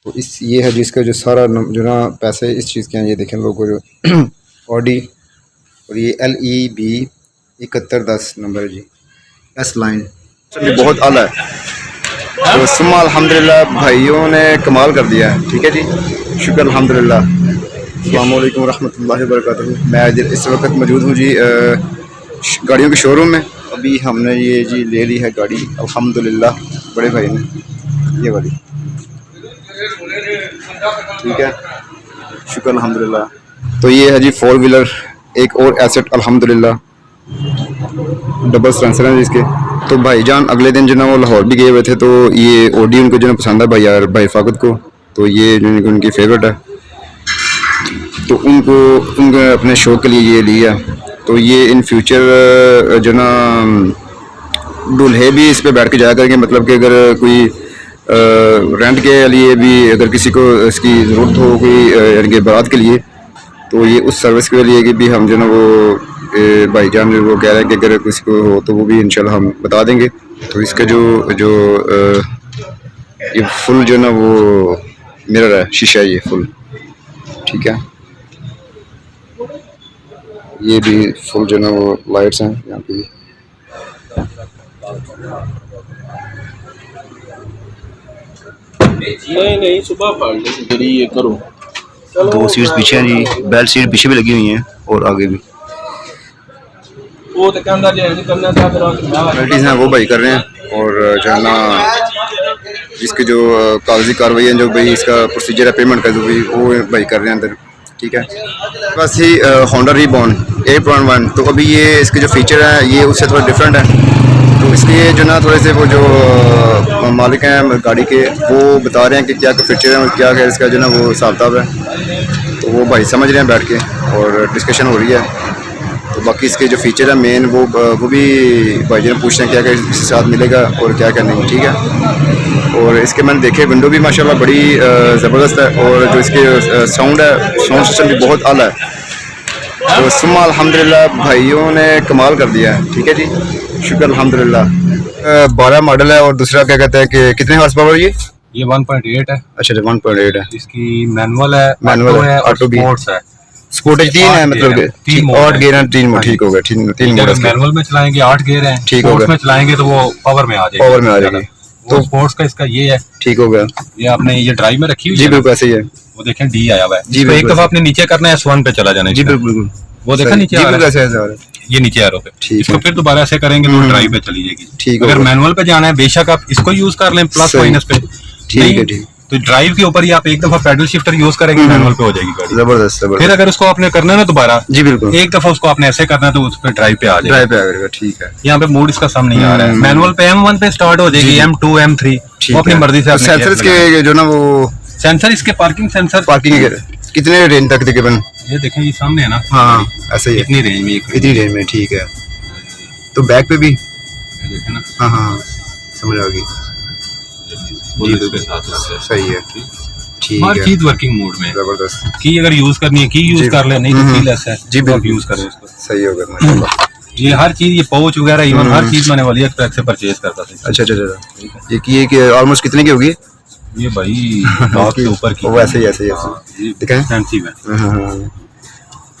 तो इस ये है जिसका जो सारा जो ना पैसे इस चीज़ के हैं, ये देखें लोगों जो ऑडी, और ये LEB 7110 नंबर है जी, S लाइन बहुत आला है। तो सुम्मा अल्हम्दुलिल्लाह भाइयों ने कमाल कर दिया है। ठीक है जी, शुक्र अल्हम्दुलिल्लाह। अस्सलाम वालेकुम रहमतुल्लाहि व बरकातुहू। मैं इस वक्त मौजूद हूँ जी गाड़ियों के शोरूम में। अभी हमने ये जी ले ली है गाड़ी अल्हम्दुलिल्लाह बड़े भाई ने, ये वाली। ठीक है, शुक्र अल्हम्दुलिल्लाह। तो ये है जी 4 व्हीलर, एक और एसेट अल्हम्दुलिल्लाह, डबल सेंसर हैं इसके। तो भाईजान अगले दिन जो ना वो लाहौर भी गए हुए थे, तो ये ऑडी उनको जो ना पसंद है भाई फाकत को, तो ये जो उनकी फेवरेट है, तो उनको अपने शौक के लिए ये लिया। तो ये इन फ्यूचर जो ना दूल्हे भी इस पे बैठ के जाया करेंगे, मतलब कि अगर कोई रेंट के लिए भी अगर किसी को इसकी ज़रूरत हो कोई यानी कि बारात के लिए, तो ये उस सर्विस के लिए कि भी हम जो ना वो भाईजान वो कह रहे हैं कि अगर किसी को हो तो वो भी इंशाल्लाह हम बता देंगे। तो इसका जो ये फुल जो ना वो मिरर है, शीशा है ये फुल। ठीक है, ये भी फुल जो ना वो लाइट्स हैं यहाँ पे भी। नहीं सुबह पढ़ ली ये करो। 2 सीट्स पीछे हैं जी, बेल्ट सीट पीछे भी लगी हुई हैं और आगे भी। वो तो कहना नहीं करना था पेनल्टीज हैं वो भाई कर रहे हैं, और जो है ना इसके जो कागजी कार्रवाई है, जो भाई इसका प्रोसीजर है पेमेंट का, जो भी वो भाई कर रहे हैं अंदर। ठीक है, बस ही होंडा रीबॉर्न 8.1। तो अभी ये इसके जो फीचर है ये उससे थोड़ा डिफरेंट है, तो इसलिए जो ना थोड़े से वो जो मालिक हैं गाड़ी के वो बता रहे हैं कि क्या फीचर है और क्या है इसका जो ना वो हिसाब किताब है। तो वो भाई समझ रहे हैं बैठ के और डिस्कशन हो रही है। तो बाकी इसके जो फीचर है मेन वो भी भाई जी ने पूछ रहे हैं क्या क्या इसके साथ मिलेगा और क्या क्या नहीं। ठीक है, और इसके मैंने देखे विंडो भी माशाल्लाह बड़ी ज़बरदस्त है, और जो इसके साउंड है, साउंड सिस्टम भी बहुत आला है। तो सुम्मा अल्हम्दुलिल्लाह भाइयों ने कमाल कर दिया है। ठीक है जी, शुक्र अल्हम्दुलिल्लाह। 12 मॉडल है, और दूसरा क्या कहते हैं कि कितने हॉर्स पावर ये 1.8 है। अच्छा 1.8 है। इसकी मैनुअल है, मैनुअल है, ऑटो भी स्पोर्ट्स है। स्पोर्टेज 3 है, मतलब 8 गियर हैं, 3 मोड। ठीक हो गया, 3 मोड। मैनुअल में चलाएंगे 8 गियर हैं, ठीक हो गया। में चलाएंगे तो वो पावर में आ जाएगी, पावर में आ जाएगी। तो स्पोर्ट्स का इसका ये है। ठीक हो गया, ये आपने ये ड्राइव में रखी हुई जी है, बिल्कुल ऐसे ही है। वो देखें डी आया हुआ है जी, तो एक बिल्कुल दफा आपने नीचे करना है, S1 पे चला जाना है। जी बिल्कुल, वो देखा नीचे आ रहा है, ये नीचे एरो पे। ठीक इसको है। फिर दोबारा ऐसे करेंगे तो ड्राइव पे चली जाएगी। ठीक, अगर मैनुअल पे जाना है बेशक आप इसको यूज कर लें प्लस माइनस पे। ठीक है, ठीक। तो ड्राइव के ऊपर ही आप एक दफा पैडल शिफ्टर यूज करेंगे, मैनुअल पे हो जाएगी गाड़ी। जबरदस्त। फिर अगर उसको आपने करना है ना दोबारा, जी बिल्कुल, एक दफा उसको आपने ऐसे करना है तो उस पर ड्राइव पे आ जाएगा, ड्राइव पे आ जाएगा। ठीक है, यहाँ पे मोड इसका सामने नहीं आ रहा है। मैनुअल पे M1 पे स्टार्ट हो जाएगी, M2 M3 वो अपनी मर्जी से। सेंसर के जो ना वो सेंसर इसके पार्किंग सेंसर, पार्किंग कितने रेंज तक तकरीबन? ये देखें ये सामने है ना। हाँ ऐसे ही इतनी रेंज में, इतनी रेंज में। ठीक है, तो बैक पे भी देखें ना। हाँ हाँ समझ आ गई। सही है, ठीक हर है, चीज वर्किंग मोड में। जबरदस्त। की अगर यूज करनी है की यूज कर ले, नहीं तो कीलेस है जी बिल्कुल, यूज करें इसको। सही होगा माशाल्लाह। ये हर चीज, ये पाउच वगैरह इवन हर चीज मैंने वाली एक्सप्रेस से परचेज करता था। अच्छा, ये कि ऑलमोस्ट कितने की होगी ये भाई लाख से ऊपर की। वो ऐसे ही दिखाएं। एक्सपेंसिव है। हाँ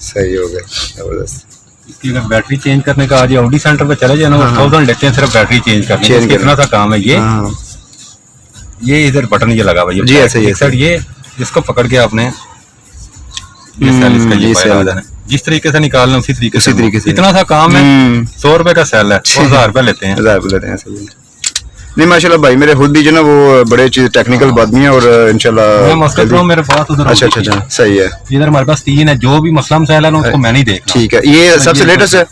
सही हो गया, जबरदस्त। इसकी अगर बैटरी चेंज करने का, आज ऑडी सेंटर पे चले जाए ना, 1000 लेते हैं सिर्फ बैटरी चेंज करने का। कितना सा काम है ये इधर बटन ये लगा हुआ है जी, ऐसे ही सर। ये इसको पकड़ के आपने ये सेल इसका ये सेल जिस तरीके से निकालना उसी तरीके से। इतना सा काम है। 100 रुपए का सेल है, 1000 रुपए लेते हैं। 1000 रुपए लेते हैं, सही है। नहीं माशाल्लाह भाई मेरे खुद भी जो ना वो बड़े चीज टेक्निकल आदमी है, और इंशाल्लाह मैं मसला तो मेरे पास उधर। अच्छा, सही है। इधर हमारे पास 3 है, जो भी मसला मसाइल है ना उसको मैंने ही देखना। ठीक है, ये सबसे लेटेस्ट है।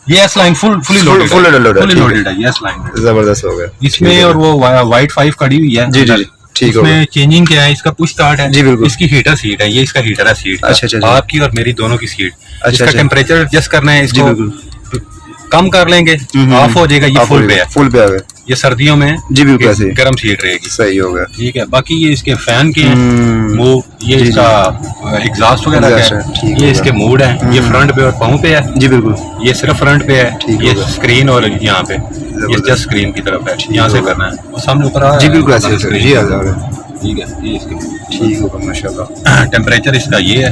ये S लाइन फुली लोडेड है। ये S लाइन जबरदस्त हो गया इसमें। और वो वाइट 5 खड़ी हुई है। जी, ठीक है। इसमें चेंजिंग क्या है, इसका पुश स्टार्ट है। जी बिल्कुल। इसकी हीटर सीट है, ये इसका हीटर है सीट। अच्छा, आपकी और मेरी दोनों की सीट। इसका टेम्परेचर एडजस्ट करना है, इसको कम कर लेंगे, ऑफ हो जाएगा। ये फुल पे है, फुल पे आ गया। ये सर्दियों में जी बिल्कुल ऐसे गर्म सीट रहेगी। सही हो गया, ठीक है। बाकी ये इसके फैन के हैं, वो ये इसका एग्जॉस्ट वगैरह का है। ये इसके मोड है, ये फ्रंट पे और पाँव पे है। जी बिल्कुल, ये सिर्फ फ्रंट पे है। ये स्क्रीन और यहाँ पे ये जस्ट स्क्रीन की तरफ है, यहाँ से करना है। और सामने ऊपर जी बिल्कुल ऐसे जी आ गया। ठीक है, ये इसके ठीक होगा माशाल्लाह। टेम्परेचर इसका ये है।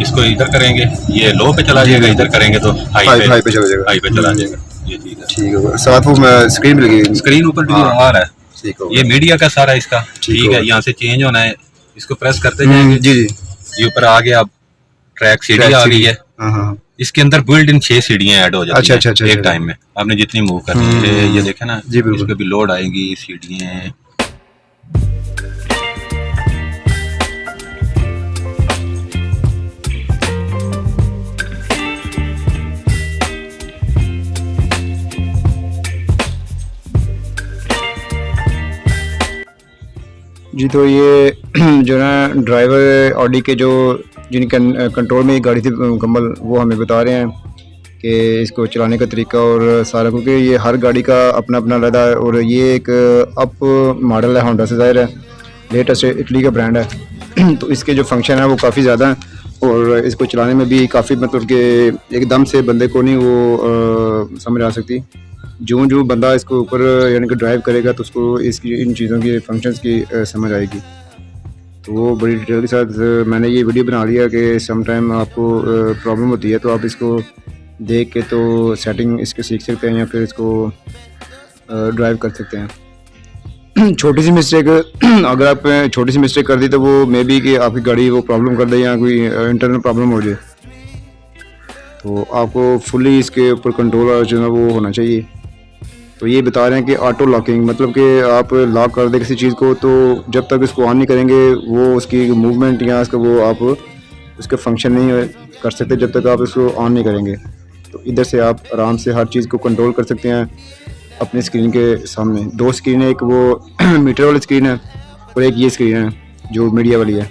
इसको इधर करेंगे, ये लो पे चला जाएगा, इधर करेंगे तो हाई पे चला जाएगा। हाई पे चला जाएगा। ये चीज़ है। ठीक होगा। साथ वो स्क्रीन भी लगी, स्क्रीन ऊपर भी आ रहा है। ठीक होगा। ये मीडिया का सारा इसका ठीक है। यहाँ से चेंज होना है, इसको प्रेस करते जाएंगे। जी जी। ये ऊपर आ गया, अब ट्रैक सीढ़ी आ गई है। इसके अंदर बिल्ड इन 6 सीढ़ियां ऐड हो जाती हैं एक टाइम में, आपने जितनी मूव करनी है। ये देखे ना, इस पे भी लोड आएगी सीढ़ियां। जी तो ये जो ना ड्राइवर ऑडी के जो जिनके कंट्रोल में ये गाड़ी थी मुकम्मल, वो हमें बता रहे हैं कि इसको चलाने का तरीका और सारा, क्योंकि ये हर गाड़ी का अपना अपना अलग है और ये एक अप मॉडल है होंडा से, ज़ाहिर है लेटेस्ट इटली का ब्रांड है। तो इसके जो फंक्शन है वो काफ़ी ज़्यादा हैं और इसको चलाने में भी काफ़ी मतलब कि एकदम से बंदे को नहीं वो समझ आ सकती। जो जो बंदा इसको ऊपर यानी कि ड्राइव करेगा तो उसको इसकी इन चीज़ों की फंक्शंस की समझ आएगी। तो वो बड़ी डिटेल के साथ मैंने ये वीडियो बना लिया कि सम टाइम आपको प्रॉब्लम होती है तो आप इसको देख के तो सेटिंग इसके सीख सकते हैं या फिर इसको ड्राइव कर सकते हैं। छोटी सी मिस्टेक अगर आप छोटी सी मिस्टेक कर दी तो वो मे बी कि आपकी गाड़ी वो प्रॉब्लम कर दे या कोई इंटरनल प्रॉब्लम हो जाए। तो आपको फुली इसके ऊपर कंट्रोल और जो है वो होना चाहिए। तो ये बता रहे हैं कि ऑटो लॉकिंग मतलब कि आप लॉक कर दे किसी चीज़ को तो जब तक इसको ऑन नहीं करेंगे वो उसकी मूवमेंट या उसका वो आप उसका फंक्शन नहीं कर सकते जब तक आप इसको ऑन नहीं करेंगे। तो इधर से आप आराम से हर चीज़ को कंट्रोल कर सकते हैं अपनी स्क्रीन के सामने। 2 स्क्रीन है, एक वो मीटर वाली स्क्रीन है और एक ये स्क्रीन है जो मीडिया वाली है।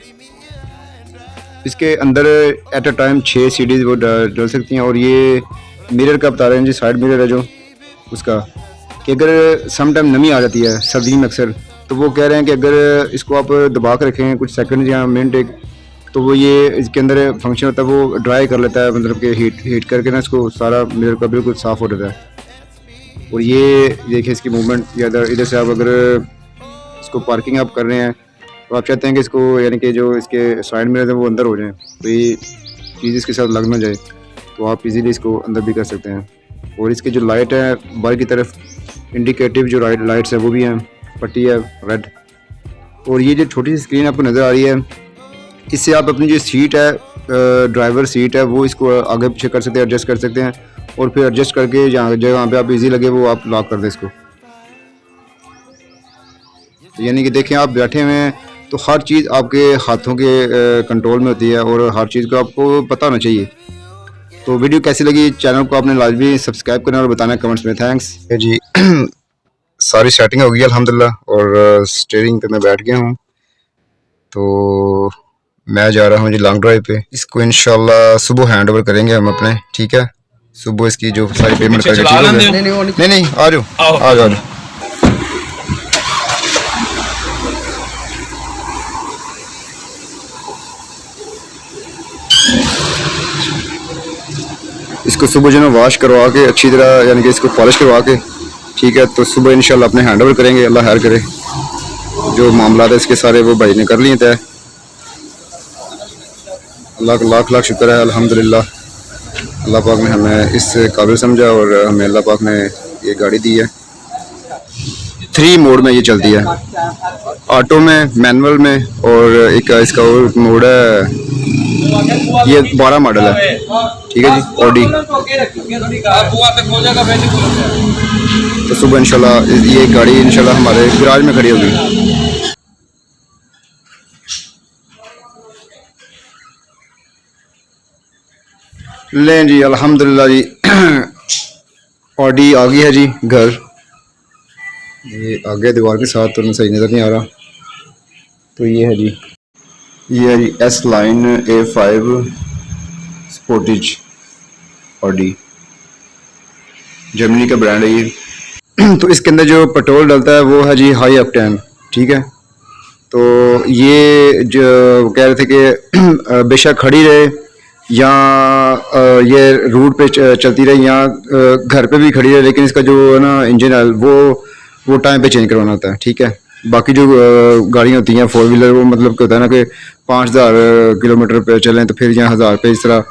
इसके अंदर एट अ टाइम 6 सीडीज वो डल सकती हैं। और ये मिरर का बता रहे हैं जी, साइड मिरर है जो उसका, कि अगर सम टाइम नमी आ जाती है सर्दी में अक्सर, तो वो कह रहे हैं कि अगर इसको आप दबा कर रखें कुछ सेकंड या मिनट एक, तो वो ये इसके अंदर फंक्शन होता है वो ड्राई कर लेता है, मतलब कि हीट करके ना इसको सारा मिरर का बिल्कुल साफ़ हो जाता है। और ये देखिए इसकी मूवमेंट, या इधर से आप अगर इसको पार्किंग आप कर रहे हैं तो आप चाहते हैं कि इसको यानी कि जो इसके साइड मिरर है वो अंदर हो जाए, तो ये चीज़ इसके साथ लग ना जाए, तो आप इजीली इसको अंदर भी कर सकते हैं। और इसकी जो लाइट है बाहर की तरफ इंडिकेटिव जो लाइट्स है वो भी हैं, पट्टी है रेड। और ये जो छोटी सी स्क्रीन आपको नज़र आ रही है, इससे आप अपनी जो सीट है ड्राइवर सीट है वो इसको आगे पीछे कर सकते हैं, एडजस्ट कर सकते हैं। और फिर एडजस्ट करके जहाँ पे आप इजी लगे वो आप लॉक कर दें इसको। तो यानी कि देखें आप बैठे हुए हैं तो हर चीज़ आपके हाथों के कंट्रोल में होती है और हर चीज़ को आपको पता होना चाहिए। तो वीडियो कैसी लगी, चैनल को आपने लाजमी सब्सक्राइब करना और बताना कमेंट्स में। थैंक्स जी। सारी सेटिंग हो गई अल्हम्दुलिल्लाह और स्टीयरिंग पे मैं बैठ गया हूँ। तो मैं जा रहा हूँ जी लॉन्ग ड्राइव पे। इसको इंशाल्लाह सुबह हैंड ओवर करेंगे हम अपने, ठीक है। सुबह इसकी जो सारी पेमेंट करके नहीं आ जाओ। इसको सुबह जो है वॉश करवा के अच्छी तरह यानी कि इसको पॉलिश करवा के, ठीक है। तो सुबह इंशाल्लाह अपने हैंड ओवर करेंगे, अल्लाह खैर करे। जो मामला है इसके सारे वो भाई ने कर लिए थे। अल्लाह का लाख लाख शुक्र है अल्हम्दुलिल्लाह। अल्लाह पाक ने हमें इस काबिल समझा और हमें अल्लाह पाक ने ये गाड़ी दी है। 3 मोड में ये चलती है, ऑटो में, मैनुअल में और एक इसका और मोड है। ये 12 मॉडल है, ठीक है जी, ऑडी। तो सुबह इंशाल्लाह ये गाड़ी इंशाल्लाह हमारे गैराज में खड़ी होगी। लें जी अल्हम्दुलिल्लाह जी ऑडी आ गई है जी घर। ये आगे दीवार के साथ तो सही नज़र नहीं आ रहा। तो ये है जी, ये है जी S line A5 Sportage Audi, Germany का ब्रांड है ये। तो इसके अंदर जो पेट्रोल डलता है वो है जी हाई ऑक्टेन, ठीक है। तो ये जो कह रहे थे कि बेशक खड़ी रहे या ये रूट पे चलती रहे या घर पे भी खड़ी रहे, लेकिन इसका जो है ना इंजन ऑयल वो टाइम पे चेंज करवाना होता है, ठीक है। बाकी जो गाड़ियाँ होती हैं 4 व्हीलर, वो मतलब क्या होता है ना कि 5000 किलोमीटर पे चलें तो फिर यहाँ 1000 पे इस तरह।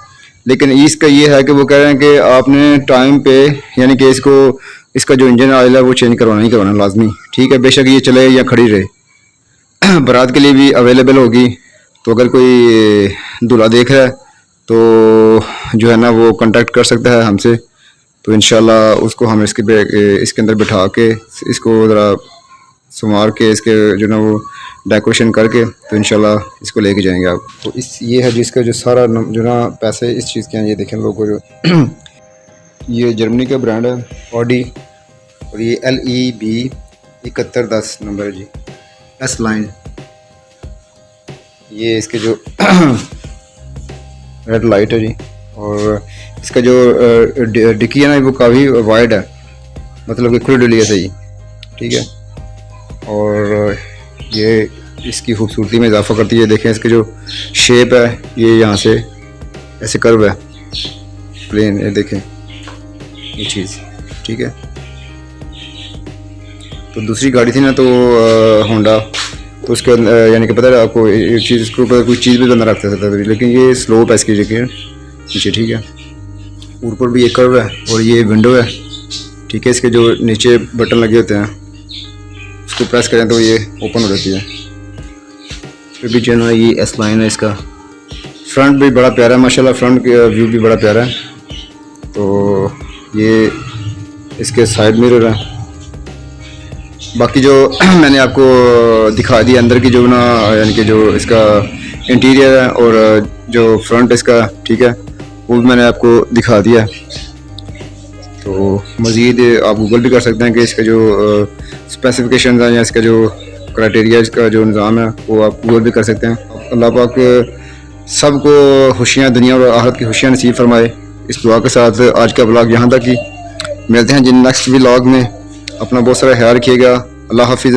लेकिन इसका ये है कि वो कह रहे हैं कि आपने टाइम पे, यानी कि इसका जो इंजन ऑयल है वो चेंज करवाना ही करवाना लाजमी, ठीक है, बेशक ये चले या खड़ी रहे। बारात के लिए भी अवेलेबल होगी, तो अगर कोई दूल्हा देख रहा है तो जो है ना वो कांटेक्ट कर सकता है हमसे, तो इंशाल्लाह उसको हम इसके अंदर बिठा के इसको ज़रा संवार के इसके जो ना वो डेकोरेशन करके तो इंशाल्लाह इसको लेके जाएंगे आप। तो ये है जिसका जो सारा जो ना पैसे इस चीज़ के हैं, ये देखें लोगों जो ये जर्मनी का ब्रांड है ऑडी, और ये LEB 7110 नंबर है जी, S लाइन। ये इसके जो रेड लाइट है जी, और इसका जो डिक्की है ना वो काफ़ी वाइड है, मतलब कि खुली डुली है सही, ठीक है। और ये इसकी खूबसूरती में इजाफा करती है। देखें इसके जो शेप है, ये यहाँ से ऐसे कर्व है प्लेन, ये देखें ये चीज़, ठीक है। तो दूसरी गाड़ी थी ना तो होंडा, तो उसके यानी कि पता है आपको एक चीज़, इसके ऊपर कोई चीज़ भी बंदा रख सकता था, लेकिन ये स्लोप है इसकी जगह नीचे, ठीक है। ऊपर भी एक कर्व है और ये विंडो है, ठीक है। इसके जो नीचे बटन लगे होते हैं उसको प्रेस करें तो ये ओपन हो जाती है। फिर भी जो है ये S लाइन है इसका। फ्रंट भी बड़ा प्यारा है माशाल्लाह, फ्रंट का व्यू भी बड़ा प्यारा है। तो ये इसके साइड मिरर है। बाकी जो मैंने आपको दिखा दिया अंदर की जो ना, यानी कि जो इसका इंटीरियर है और जो फ्रंट इसका, ठीक है, वो भी मैंने आपको दिखा दिया। तो मज़ीद आप गूगल भी कर सकते हैं कि इसका जो स्पेसिफिकेशन है या इसका जो क्राइटेरिया, इसका जो निज़ाम है वो आप गूगल भी कर सकते हैं। अल्लाह पाक सबको खुशियाँ, दुनिया और आखिरत की खुशियाँ नसीब फरमाए। इस दुआ के साथ आज का व्लॉग यहाँ तक ही। मिलते हैं जिन नेक्स्ट व्लॉग में। अपना बहुत सारा ख्याल रखिएगा। अल्लाह हाफिज़।